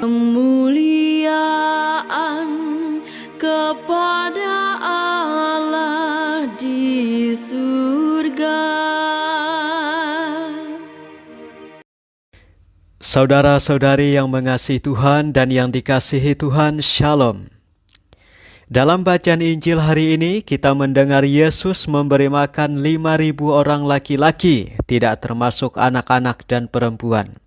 Kemuliaan kepada Allah di surga. Saudara-saudari yang mengasihi Tuhan dan yang dikasihi Tuhan, Shalom. Dalam bacaan Injil hari ini, kita mendengar Yesus memberi makan 5.000 orang laki-laki, tidak termasuk anak-anak dan perempuan.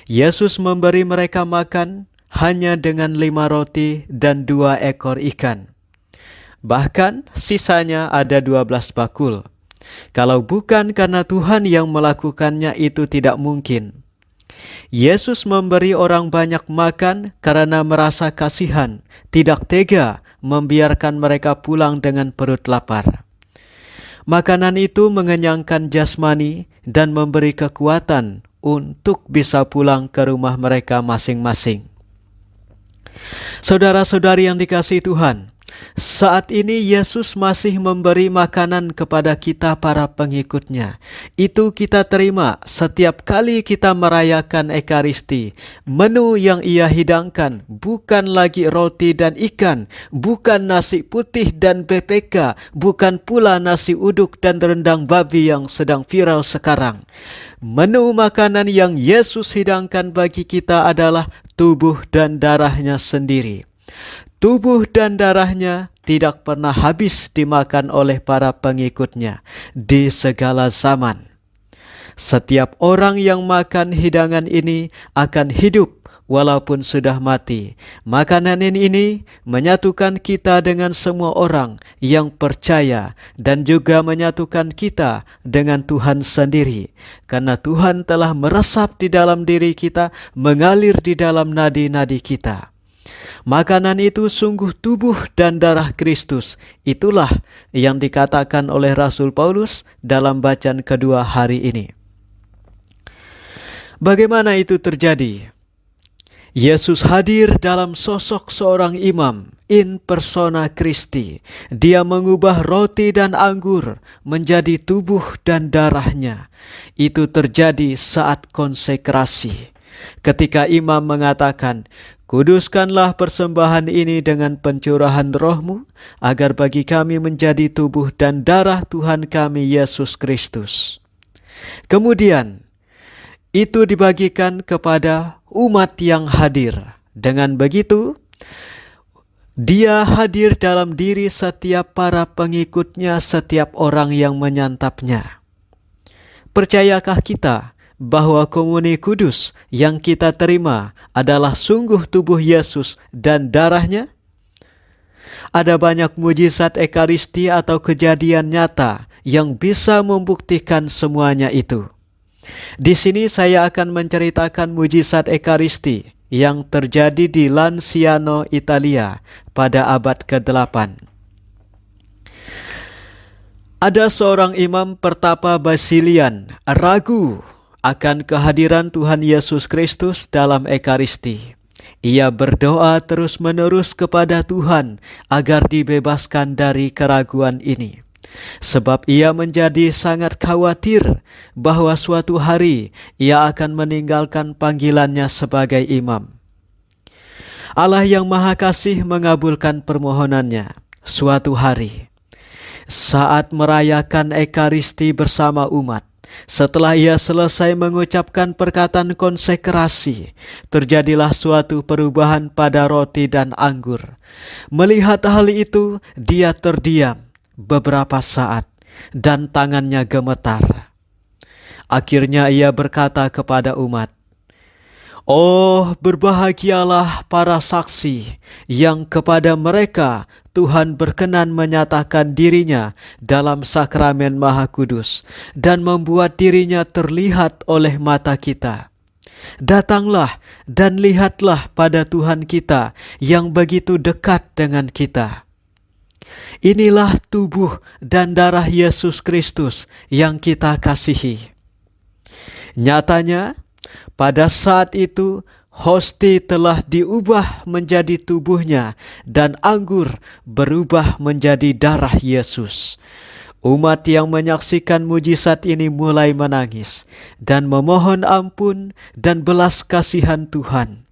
Yesus memberi mereka makan hanya dengan 5 roti dan 2 ekor ikan. Bahkan sisanya ada 12 bakul. Kalau bukan karena Tuhan yang melakukannya, itu tidak mungkin. Yesus memberi orang banyak makan karena merasa kasihan, tidak tega membiarkan mereka pulang dengan perut lapar. Makanan itu mengenyangkan jasmani dan memberi kekuatan untuk bisa pulang ke rumah mereka masing-masing. Saudara-saudari yang dikasihi Tuhan, saat ini Yesus masih memberi makanan kepada kita para pengikutnya. Itu kita terima setiap kali kita merayakan Ekaristi. Menu yang ia hidangkan bukan lagi roti dan ikan, bukan nasi putih dan PPK, bukan pula nasi uduk dan rendang babi yang sedang viral sekarang. Menu makanan yang Yesus hidangkan bagi kita adalah tubuh dan darahnya sendiri. Tubuh dan darahnya tidak pernah habis dimakan oleh para pengikutnya di segala zaman. Setiap orang yang makan hidangan ini akan hidup walaupun sudah mati. Makanan ini menyatukan kita dengan semua orang yang percaya dan juga menyatukan kita dengan Tuhan sendiri. Karena Tuhan telah meresap di dalam diri kita, mengalir di dalam nadi-nadi kita. Makanan itu sungguh tubuh dan darah Kristus. Itulah yang dikatakan oleh Rasul Paulus dalam bacaan kedua hari ini. Bagaimana itu terjadi? Yesus hadir dalam sosok seorang imam in persona Christi. Dia mengubah roti dan anggur menjadi tubuh dan darahnya. Itu terjadi saat konsekrasi. Ketika imam mengatakan, "Kuduskanlah persembahan ini dengan pencurahan rohmu, agar bagi kami menjadi tubuh dan darah Tuhan kami Yesus Kristus." Kemudian, itu dibagikan kepada umat yang hadir. Dengan begitu, dia hadir dalam diri setiap para pengikutnya, setiap orang yang menyantapnya. Percayakah kita bahwa komuni kudus yang kita terima adalah sungguh tubuh Yesus dan darahnya? Ada banyak mujizat Ekaristi atau kejadian nyata yang bisa membuktikan semuanya itu. Di sini saya akan menceritakan mujizat Ekaristi yang terjadi di Lanciano, Italia pada abad ke-8. Ada seorang imam pertapa Basilian ragu akan kehadiran Tuhan Yesus Kristus dalam Ekaristi. Ia berdoa terus-menerus kepada Tuhan agar dibebaskan dari keraguan ini. Sebab ia menjadi sangat khawatir bahwa suatu hari ia akan meninggalkan panggilannya sebagai imam. Allah yang Maha Kasih mengabulkan permohonannya. Suatu hari, saat merayakan Ekaristi bersama umat, setelah ia selesai mengucapkan perkataan konsekrasi, terjadilah suatu perubahan pada roti dan anggur. Melihat hal itu, dia terdiam beberapa saat dan tangannya gemetar. Akhirnya ia berkata kepada umat, "Oh, berbahagialah para saksi yang kepada mereka Tuhan berkenan menyatakan dirinya dalam sakramen Maha Kudus dan membuat dirinya terlihat oleh mata kita. Datanglah dan lihatlah pada Tuhan kita yang begitu dekat dengan kita. Inilah tubuh dan darah Yesus Kristus yang kita kasihi." Nyatanya, pada saat itu hosti telah diubah menjadi tubuhnya dan anggur berubah menjadi darah Yesus. Umat yang menyaksikan mujizat ini mulai menangis dan memohon ampun dan belas kasihan Tuhan.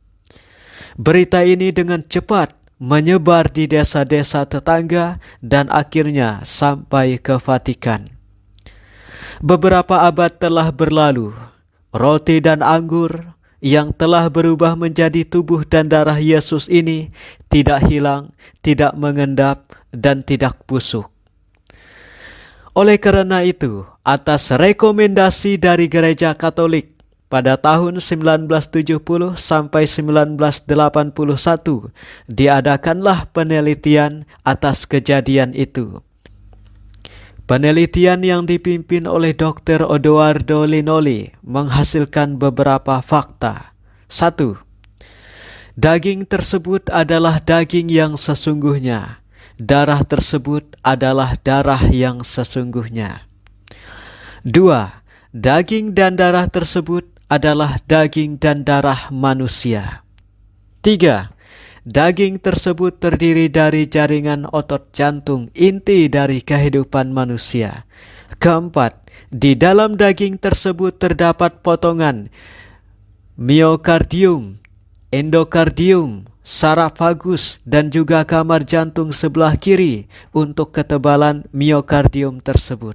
Berita ini dengan cepat menyebar di desa-desa tetangga dan akhirnya sampai ke Vatikan. Beberapa abad telah berlalu, roti dan anggur yang telah berubah menjadi tubuh dan darah Yesus ini tidak hilang, tidak mengendap, dan tidak busuk. Oleh karena itu, atas rekomendasi dari Gereja Katolik, pada tahun 1970 sampai 1981 diadakanlah penelitian atas kejadian itu. Penelitian yang dipimpin oleh Dr. Odoardo Linoli menghasilkan beberapa fakta. 1. Daging tersebut adalah daging yang sesungguhnya. Darah tersebut adalah darah yang sesungguhnya. 2. Daging dan darah tersebut adalah daging dan darah manusia. 3. Daging tersebut terdiri dari jaringan otot jantung, inti dari kehidupan manusia. 4. Di dalam daging tersebut terdapat potongan miokardium, endokardium, saraf vagus, dan juga kamar jantung sebelah kiri untuk ketebalan miokardium tersebut.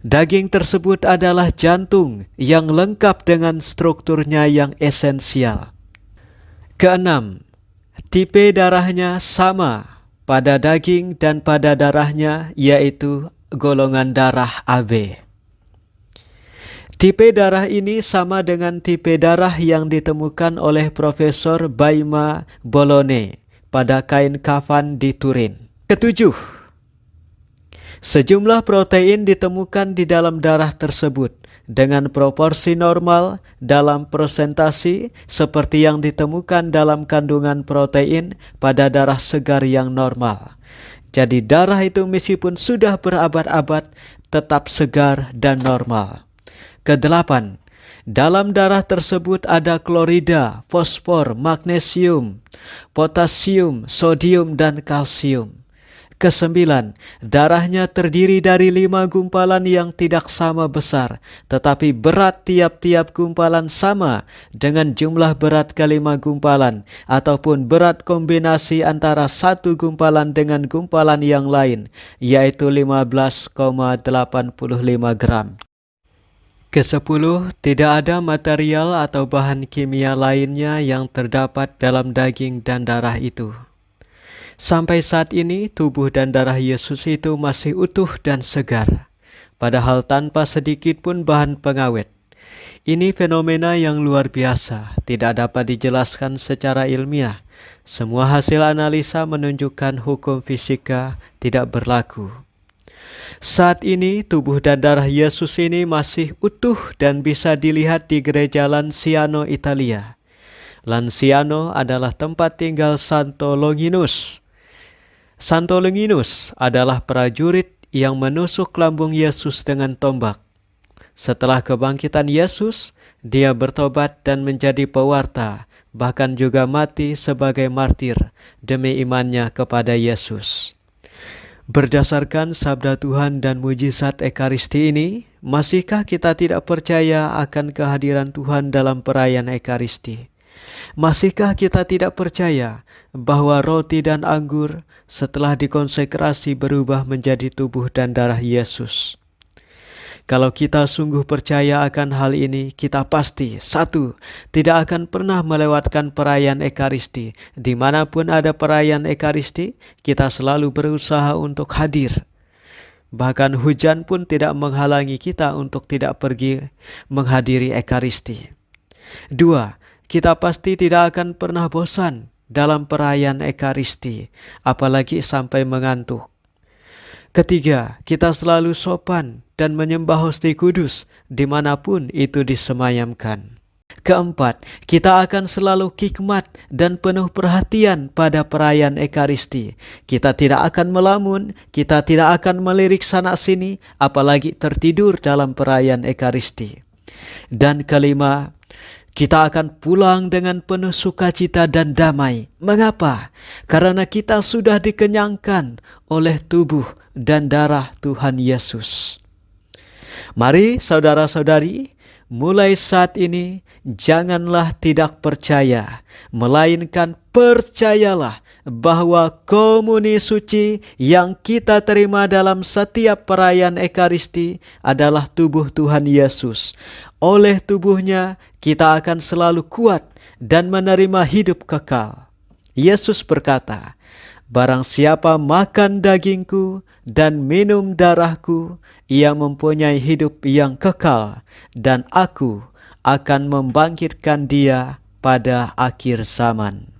Daging tersebut adalah jantung yang lengkap dengan strukturnya yang esensial. 6. Tipe darahnya sama pada daging dan pada darahnya, yaitu golongan darah AB. Tipe darah ini sama dengan tipe darah yang ditemukan oleh Profesor Baima Bolone pada kain kafan di Turin. 7. Sejumlah protein ditemukan di dalam darah tersebut dengan proporsi normal dalam persentase seperti yang ditemukan dalam kandungan protein pada darah segar yang normal. Jadi darah itu meskipun sudah berabad-abad tetap segar dan normal. 8. Dalam darah tersebut ada klorida, fosfor, magnesium, potasium, sodium, dan kalsium. 9. Darahnya terdiri dari 5 gumpalan yang tidak sama besar, tetapi berat tiap-tiap gumpalan sama dengan jumlah berat kelima gumpalan, ataupun berat kombinasi antara satu gumpalan dengan gumpalan yang lain, yaitu 15,85 gram. 10. Tidak ada material atau bahan kimia lainnya yang terdapat dalam daging dan darah itu. Sampai saat ini, tubuh dan darah Yesus itu masih utuh dan segar, padahal tanpa sedikit pun bahan pengawet. Ini fenomena yang luar biasa, tidak dapat dijelaskan secara ilmiah. Semua hasil analisa menunjukkan hukum fisika tidak berlaku. Saat ini, tubuh dan darah Yesus ini masih utuh dan bisa dilihat di gereja Lanciano, Italia. Lanciano adalah tempat tinggal Santo Longinus. Santo Longinus adalah prajurit yang menusuk lambung Yesus dengan tombak. Setelah kebangkitan Yesus, dia bertobat dan menjadi pewarta, bahkan juga mati sebagai martir demi imannya kepada Yesus. Berdasarkan sabda Tuhan dan mujizat Ekaristi ini, masihkah kita tidak percaya akan kehadiran Tuhan dalam perayaan Ekaristi? Masihkah kita tidak percaya bahwa roti dan anggur setelah dikonsekrasi berubah menjadi tubuh dan darah Yesus? Kalau kita sungguh percaya akan hal ini, kita pasti, 1, tidak akan pernah melewatkan perayaan Ekaristi. Dimanapun ada perayaan Ekaristi, kita selalu berusaha untuk hadir. Bahkan hujan pun tidak menghalangi kita untuk tidak pergi menghadiri Ekaristi. 2, kita pasti tidak akan pernah bosan dalam perayaan Ekaristi, apalagi sampai mengantuk. 3, kita selalu sopan dan menyembah Hosti Kudus dimanapun itu disemayamkan. 4, kita akan selalu hikmat dan penuh perhatian pada perayaan Ekaristi. Kita tidak akan melamun, kita tidak akan melirik sana sini, apalagi tertidur dalam perayaan Ekaristi. Dan 5, kita akan pulang dengan penuh sukacita dan damai. Mengapa? Karena kita sudah dikenyangkan oleh tubuh dan darah Tuhan Yesus. Mari saudara-saudari, mulai saat ini janganlah tidak percaya, melainkan percayalah bahwa komuni suci yang kita terima dalam setiap perayaan Ekaristi adalah tubuh Tuhan Yesus. Oleh tubuhnya kita akan selalu kuat dan menerima hidup kekal. Yesus berkata, "Barang siapa makan dagingku dan minum darahku, ia mempunyai hidup yang kekal, dan aku akan membangkitkan dia pada akhir zaman."